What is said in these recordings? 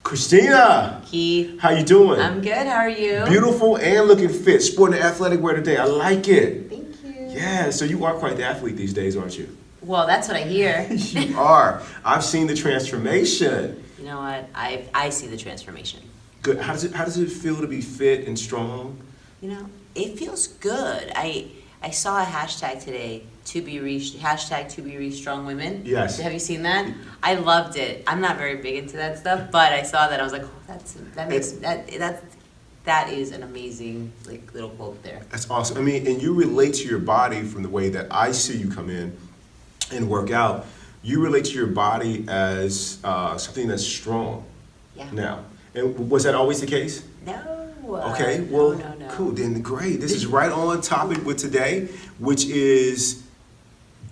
Cristina! Keith. How you doing? I'm good, how are you? Beautiful and looking fit. Sporting the athletic wear today. I like it. Thank you. Yeah, so you are quite the athlete these days, aren't you? Well, that's what I hear. You are. I've seen the transformation. You know what? I see the transformation. Good. How does it feel to be fit and strong? You know, it feels good. I saw a hashtag today, hashtag ToBeRe Strong Women. Yes. Have you seen that? I loved it. I'm not very big into that stuff, but I saw that. I was like, oh, that is an amazing little quote there. That's awesome. I mean, and you relate to your body from the way that I see you come in and work out. You relate to your body as something that's strong. Yeah. Now, and was that always the case? No. Okay, well, no. cool, then great. This is right on topic with today, which is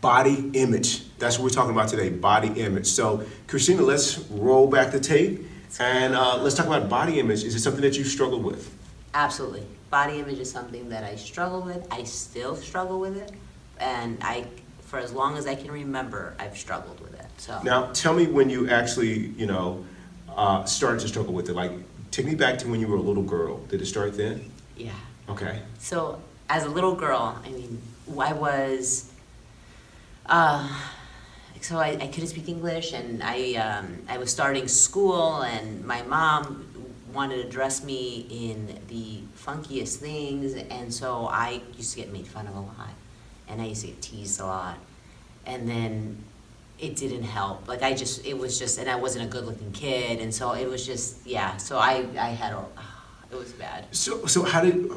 body image. That's what we're talking about today, body image. So, Cristina, let's roll back the tape and let's talk about body image. Is it something that you struggle with? Absolutely. Body image is something that I struggle with. I still struggle with it. And for as long as I can remember, I've struggled with it. So now, tell me when you actually, started to struggle with it. Like, take me back to when you were a little girl. Did it start then? Yeah. Okay. So as a little girl, I mean, I was, so I couldn't speak English, and I was starting school, and my mom wanted to dress me in the funkiest things, and so I used to get made fun of a lot, and I used to get teased a lot, and then it didn't help. Like it was just, and I wasn't a good looking kid, and so it was just, yeah, so I had it was bad. So how did,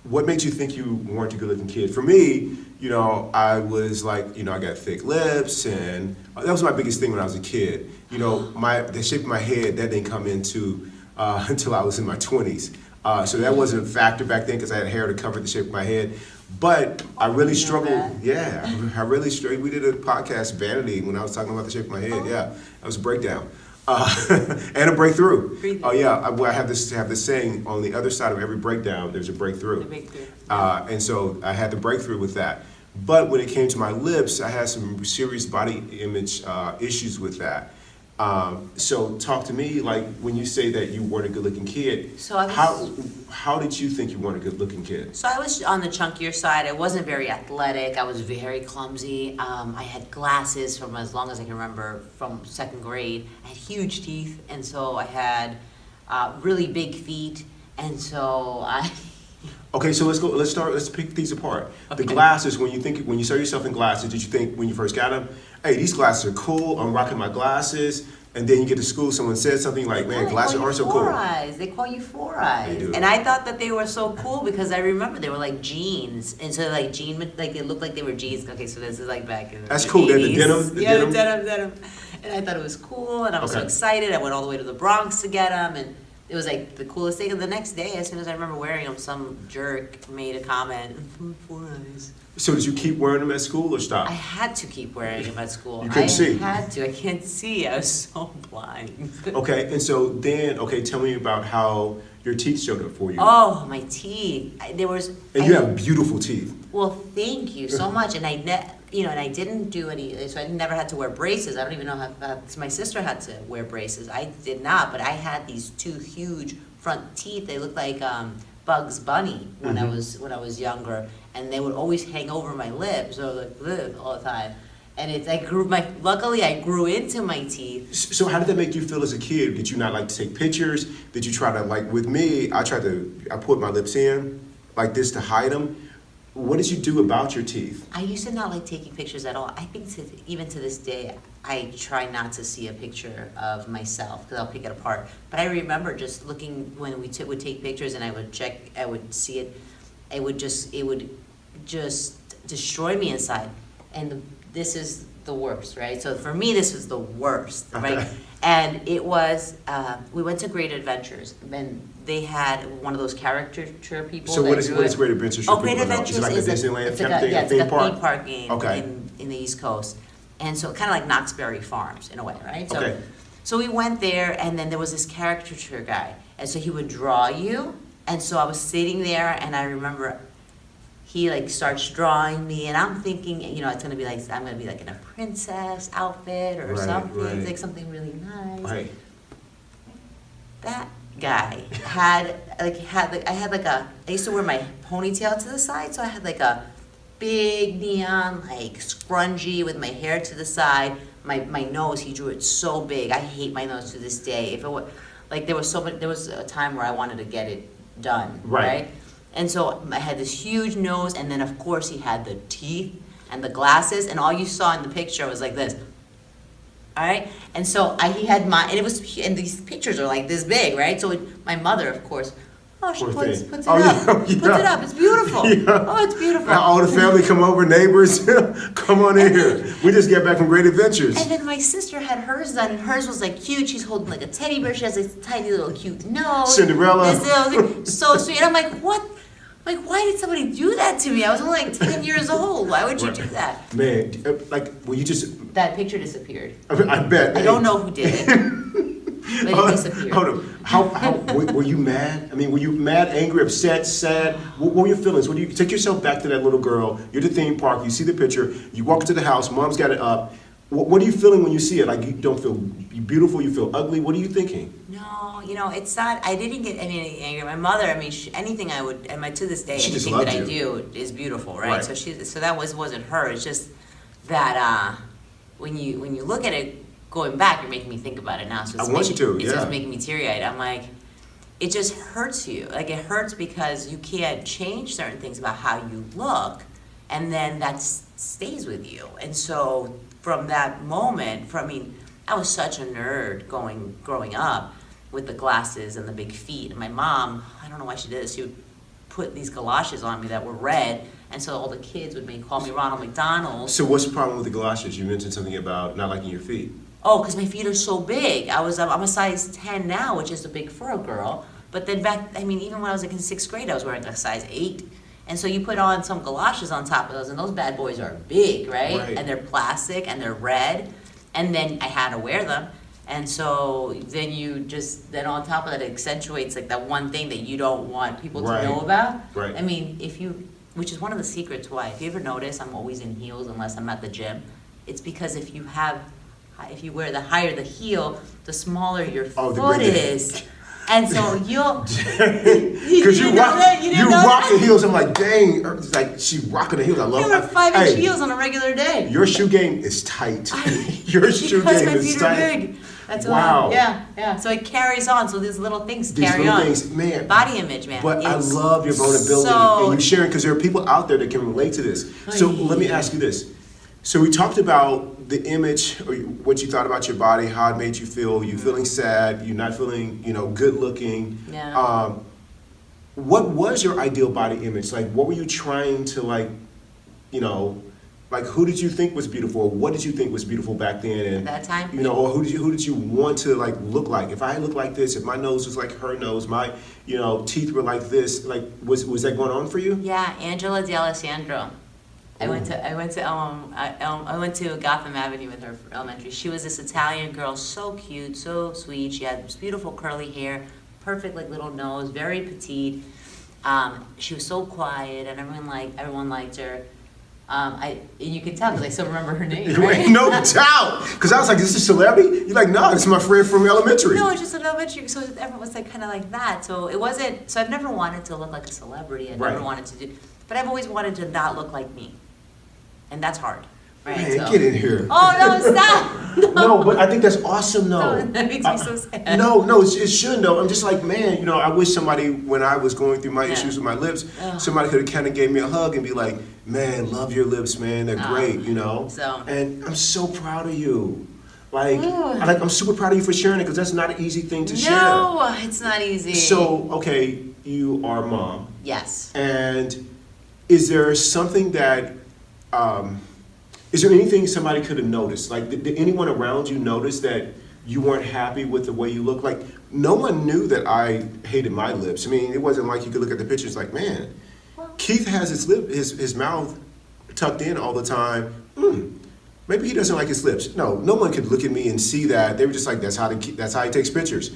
what made you think you weren't a good looking kid? For me, I was I got thick lips, and that was my biggest thing when I was a kid. The shape of my head, that didn't come into until I was in my 20s. So that wasn't a factor back then because I had hair to cover the shape of my head. But I really struggled. Yeah, I really struggled. We did a podcast, Vanity, when I was talking about the shape of my head. Yeah, that was a breakdown. And a breakthrough. Oh yeah, I have this saying, on the other side of every breakdown, there's a breakthrough. And so I had the breakthrough with that. But when it came to my lips, I had some serious body image issues with that. So talk to me, when you say that you weren't a good-looking kid, so how did you think you weren't a good-looking kid? So I was on the chunkier side. I wasn't very athletic. I was very clumsy. I had glasses from as long as I can remember, from second grade. I had huge teeth, and so I had really big feet, and so I... Okay, so let's pick these apart. Okay. The glasses, when you saw yourself in glasses, did you think when you first got them, hey, these glasses are cool, I'm rocking my glasses, and then you get to school, someone said something like, man, glasses aren't so cool. They call you Four Eyes. They do. And I thought that they were so cool because I remember they were like jeans. And so they looked like they were jeans. Okay, so this is back in the That's cool, 80s. the denim. And I thought it was cool, and I was so excited. I went all the way to the Bronx to get them, and it was the coolest thing. And the next day, as soon as I remember wearing them, some jerk made a comment, Four Eyes. So did you keep wearing them at school or stop? I had to keep wearing them at school. You couldn't see? I had to. I can't see. I was so blind. Okay, and so then, tell me about how your teeth showed up for you. Oh, my teeth. You have beautiful teeth. Well, thank you so much. And I didn't do any, so I never had to wear braces. I don't even know how my sister had to wear braces. I did not, but I had these two huge front teeth. They looked like Bugs Bunny when I was younger, and they would always hang over my lips, so all the time. And luckily I grew into my teeth. So how did that make you feel as a kid? Did you not like to take pictures? Did you try to, with me, I put my lips in like this to hide them. What did you do about your teeth? I used to not like taking pictures at all. I think even to this day, I try not to see a picture of myself because I'll pick it apart. But I remember just looking when we would take pictures, and I would see it. It would just destroy me inside. And this is the worst, right? So for me, this was the worst, right? Okay. And it was, we went to Great Adventures, and they had one of those caricature people. So that what is drew it. Great Adventures? Oh, Great Adventures Is it like a Disneyland it's type like thing, yeah, a it's like theme a park? theme park in, Okay. in the East Coast. And so kind of like Knoxbury Farms in a way, right? So, Okay. so we went there, and then there was this caricature guy, and so he would draw you, and so I was sitting there, and I remember he like starts drawing me, and I'm thinking, you know, it's gonna be like, I'm gonna be like in a princess outfit or Right, something, right. like something really nice. Right. That guy had I used to wear my ponytail to the side, so I had like a big neon like scrunchie with my hair to the side. My nose, he drew it so big. I hate my nose to this day. If it was like there was a time where I wanted to get it done, Right. right? And so I had this huge nose, and then of course he had the teeth and the glasses, and all you saw in the picture was like this. All right, and so he had and these pictures are like this big, right? So my mother, of course, she Poor puts thing. it Oh, up, yeah, puts yeah. it up. It's beautiful. Yeah. Oh, it's beautiful. Now all the family come over, neighbors, come on in here. We just get back from Great Adventures. And then my sister had hers done, and hers was like cute. She's holding like a teddy bear. She has this tiny little cute nose. Cinderella. This little thing, so sweet. And I'm like, what? Like, why did somebody do that to me? I was only like 10 years old. Why would you do that? Man, like, well, you just, That picture disappeared. I bet. I don't know who did it, but it disappeared. Hold on. How were you mad? I mean, were you mad, angry, upset, sad? What were your feelings? What do you take yourself back to that little girl? You're at the theme park. You see the picture. You walk into the house. Mom's got it up. What are you feeling when you see it? Like you don't feel beautiful. You feel ugly. What are you thinking? No, you know, it's not. I didn't get any anger. My mother. I mean, anything I would, and to this day, She just anything that loved I do is beautiful, right? Right. So that wasn't her. It's just that when you look at it going back, you're making me think about it now. So I want you to, It's yeah. just making me teary eyed. I'm like, it just hurts you. Like it hurts because you can't change certain things about how you look, and then that stays with you. And so from that moment, I was such a nerd growing up with the glasses and the big feet. And my mom, I don't know why she did this, she would put these galoshes on me that were red, and so all the kids would call me Ronald McDonald. So what's the problem with the galoshes? You mentioned something about not liking your feet. Oh, because my feet are so big. I'm a size 10 now, which is a big for a girl. But then even when I was like in 6th grade, I was wearing a size 8. And so you put on some galoshes on top of those, and those bad boys are big, right? And they're plastic, and they're red. And then I had to wear them. And so then on top of that, it accentuates like that one thing that you don't want people to know about. Right. I mean, which is one of the secrets why, if you ever notice, I'm always in heels unless I'm at the gym. It's because if you wear the higher the heel, the smaller your foot is. And so you'll, because you rock the heels. I'm like, dang, it's like she rocking the heels. I love it. You wear 5-inch heels on a regular day. Your shoe game is tight. Your shoe game is tight. Because my feet are big. That's wow. why. Yeah. So it carries on. So these little things carry on. Man. Body image, man. But I love your vulnerability and you sharing, because there are people out there that can relate to this. So let me ask you this. So we talked about the image, or what you thought about your body, how it made you feel. You feeling sad. You're not feeling, good looking. Yeah. What was your ideal body image? Like, what were you trying to who did you think was beautiful? Or what did you think was beautiful back then? And, at that time? or who did you want to look like? If I looked like this, if my nose was like her nose, my teeth were like this, was that going on for you? Yeah, Angela D'Alessandro. I went to Gotham Avenue with her for elementary. She was this Italian girl, so cute, so sweet. She had this beautiful curly hair, perfect little nose, very petite. She was so quiet, and everyone liked her. And you can tell because I still remember her name. Right? No doubt, because I was like, "Is this a celebrity?" You're like, "No, it's my friend from elementary." No, it's just an elementary. So everyone was kind of like that. So it wasn't. So I've never wanted to look like a celebrity. I never wanted to do, but I've always wanted to not look like me. And that's hard, right? Man, get in here. Oh, no, stop! No, but I think that's awesome, though. No, that makes me so sad. No, it shouldn't, though. I'm just like, man, I wish somebody, when I was going through my issues with my lips, somebody could have kind of gave me a hug and be like, man, love your lips, man. They're great, So. And I'm so proud of you. I'm super proud of you for sharing it, because that's not an easy thing to share. No, it's not easy. So, okay, you are a mom. Yes. And is there something that is there anything somebody could have noticed? Like, did anyone around you notice that you weren't happy with the way you look? Like, no one knew that I hated my lips. I mean, it wasn't like you could look at the pictures like, man, Keith has his mouth tucked in all the time. Maybe he doesn't like his lips. No one could look at me and see that. They were just like, that's how he takes pictures.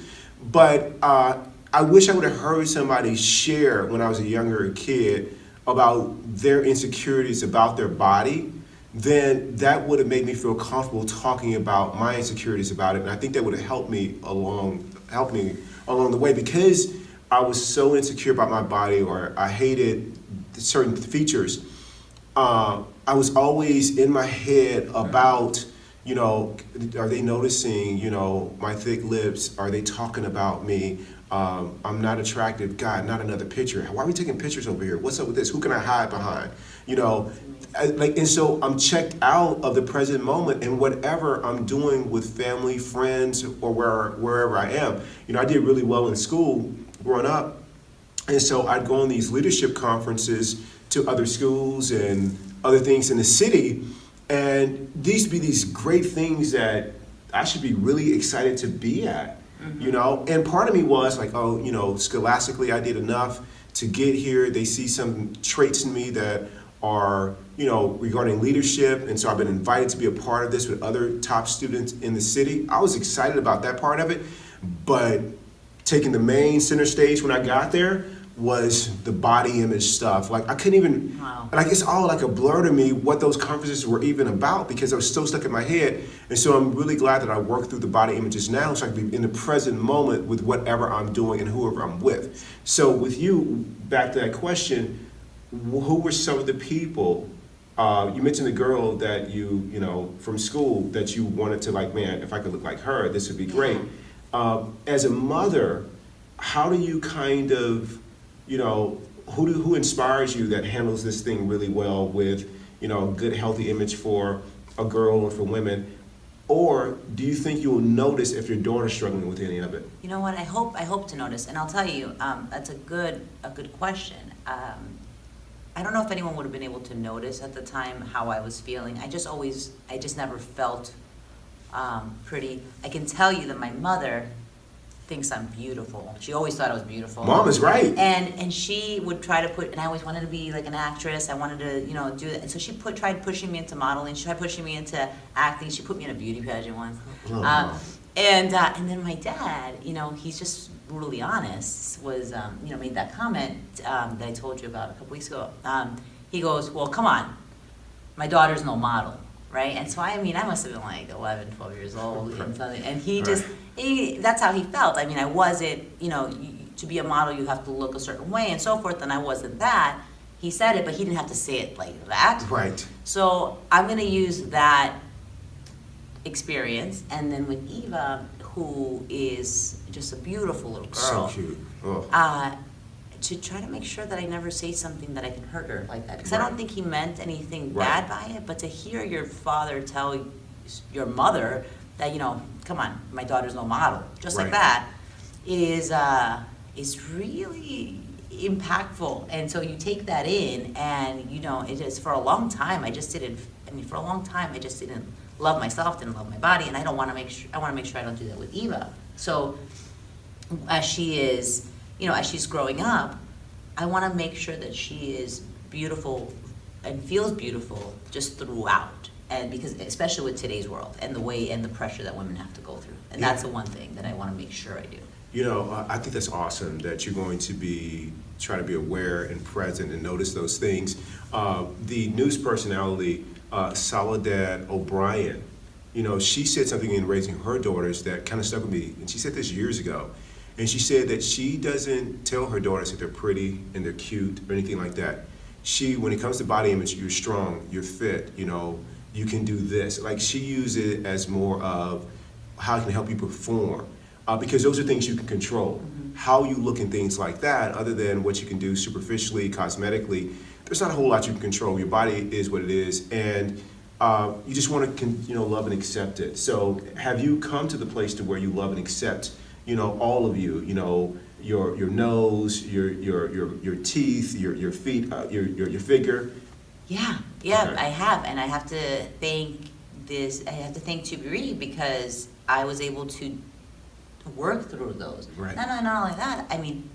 But I wish I would have heard somebody share when I was a younger kid about their insecurities about their body. Then that would have made me feel comfortable talking about my insecurities about it, and I think that would have helped me along the way, because I was so insecure about my body, or I hated certain features. I was always in my head about, are they noticing, my thick lips? Are they talking about me? I'm not attractive. God, not another picture. Why are we taking pictures over here? What's up with this? Who can I hide behind? And so I'm checked out of the present moment, and whatever I'm doing with family, friends, or wherever I am. I did really well in school growing up, and so I'd go on these leadership conferences to other schools and other things in the city, and these be these great things that I should be really excited to be at. And part of me was like, scholastically I did enough to get here. They see some traits in me that are, regarding leadership, and so I've been invited to be a part of this with other top students in the city. I was excited about that part of it, but taking the main center stage when I got there was the body image stuff. Like, I couldn't even, like, it's all like a blur to me what those conferences were even about, because I was so stuck in my head. And so I'm really glad that I worked through the body images now, so I can be in the present moment with whatever I'm doing and whoever I'm with. So with you, back to that question, who were some of the people, you mentioned the girl that you from school that you wanted to, like, man, if I could look like her, this would be great. As a mother, how do you kind of, who inspires you that handles this thing really well with, good, healthy image for a girl or for women? Or do you think you will notice if your daughter's struggling with any of it? You know what? I hope to notice, and I'll tell you, that's a good question. I don't know if anyone would have been able to notice at the time how I was feeling. I just never felt pretty. I can tell you that my mother thinks I'm beautiful. She always thought I was beautiful. Mom is right. And she would try to and I always wanted to be like an actress. I wanted to, do that. And so she tried pushing me into modeling. She tried pushing me into acting. She put me in a beauty pageant once. And then my dad, he's just brutally honest, was, made that comment that I told you about a couple weeks ago. He goes, well, come on, my daughter's no model, right? And so, I must have been like 11, 12 years old and something. And that's how he felt. I wasn't, to be a model, you have to look a certain way and so forth, and I wasn't that. He said it, but he didn't have to say it like that. Right. So I'm going to use that experience, and then with Eva, who is just a beautiful little girl. So cute. Oh. To try to make sure that I never say something that I can hurt her like that. Because Right. I don't think he meant anything Right. bad by it, but to hear your father tell your mother that, come on, my daughter's no model, just Right. like that, is really impactful. And so you take that in, and, it is, for a long time, I just didn't love myself, didn't love my body, and I want to make sure I don't do that with Eva. So as she is, as she's growing up, I want to make sure that she is beautiful and feels beautiful just throughout. And because, especially with today's world and the way and the pressure that women have to go through. And that's the one thing that I want to make sure I do. I think that's awesome that you're going to try to be aware and present and notice those things. The news personality, Soledad O'Brien, she said something in raising her daughters that kind of stuck with me. And she said this years ago. And she said that she doesn't tell her daughters that they're pretty and they're cute or anything like that. When it comes to body image, you're strong, you're fit, you can do this. Like, she used it as more of how it can help you perform. Because those are things you can control. Mm-hmm. How you look and things like that, other than what you can do superficially, cosmetically, there's not a whole lot you can control. Your body is what it is, and you just want to, love and accept it. So, have you come to the place to where you love and accept, all of you, your nose, your teeth, your feet, your figure? Yeah, Okay. I have, and I have to thank ToBeRe because I was able to work through those. Right. Not only that, I mean,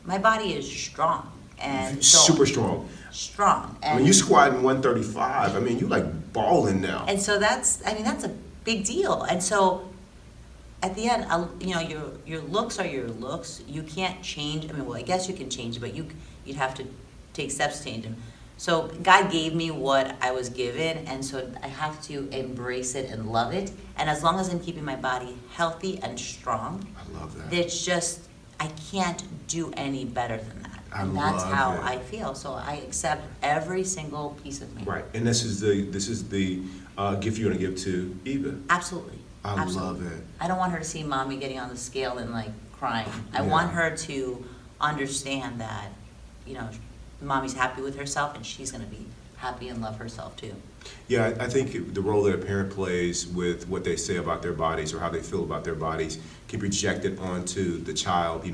my body is strong, and so Super strong. strong. I mean, you squatting 135. I mean, you like balling now. And so that's a big deal. And so at the end, your looks are your looks. You can't change. I mean, well, I guess you can change, but you'd have to take steps to change them. So God gave me what I was given, and so I have to embrace it and love it. And as long as I'm keeping my body healthy and strong, I love that. it's just, I can't do any better than that. And that's love how it. I feel. So I accept every single piece of me. Right, and this is the gift you're gonna give to Eva. Absolutely. I Absolutely. love it. I don't want her to see mommy getting on the scale and like crying. I Yeah. want her to understand that, mommy's happy with herself and she's gonna be happy and love herself too. Yeah, I think the role that a parent plays with what they say about their bodies or how they feel about their bodies can be projected onto the child.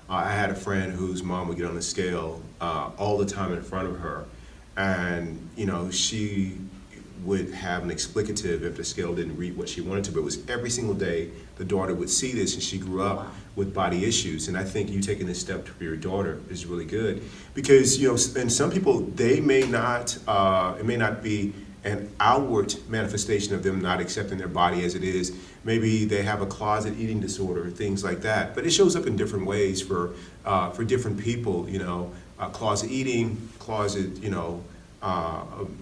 I had a friend whose mom would get on the scale all the time in front of her, and she would have an explicative if the scale didn't read what she wanted to, but it was every single day the daughter would see this, and she grew up Wow. with body issues. And I think you taking this step for your daughter is really good, because and some people, they may not it may not be an outward manifestation of them not accepting their body as it is. Maybe they have a closet eating disorder, things like that, but it shows up in different ways for different people. Closet eating,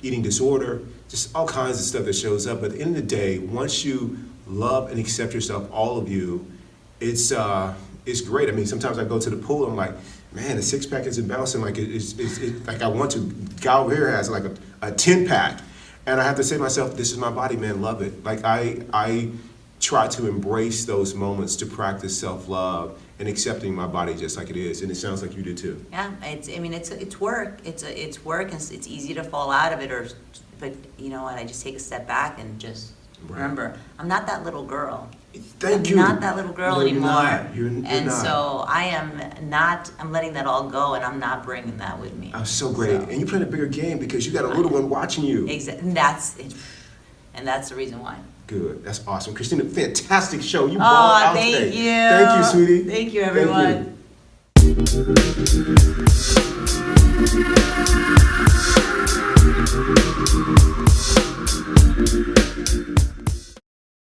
eating disorder, just all kinds of stuff that shows up. But at the end of the day, once you love and accept yourself, all of you, it's great. I mean, sometimes I go to the pool, I'm like, man, the six pack isn't bouncing like it's like I want to. Guy over here has like a 10-pack, and I have to say to myself, this is my body, man, love it. Like I try to embrace those moments to practice self-love and accepting my body just like it is, and it sounds like you do too. Yeah, it's work. It's work, and it's easy to fall out of it. But you know what? I just take a step back and just Right. remember, I'm not that little girl. Thank you. I'm not that little girl No, you're anymore. not. You're and not. so I am not. I'm letting that all go, and I'm not bringing that with me. I'm so great, and you're playing a bigger game because you got a little one watching you. Exactly. And that's the reason why. Good. That's awesome. Christina, fantastic show. You balled Oh, out thank today. you. Thank you, sweetie. Thank you, Thank everyone. you.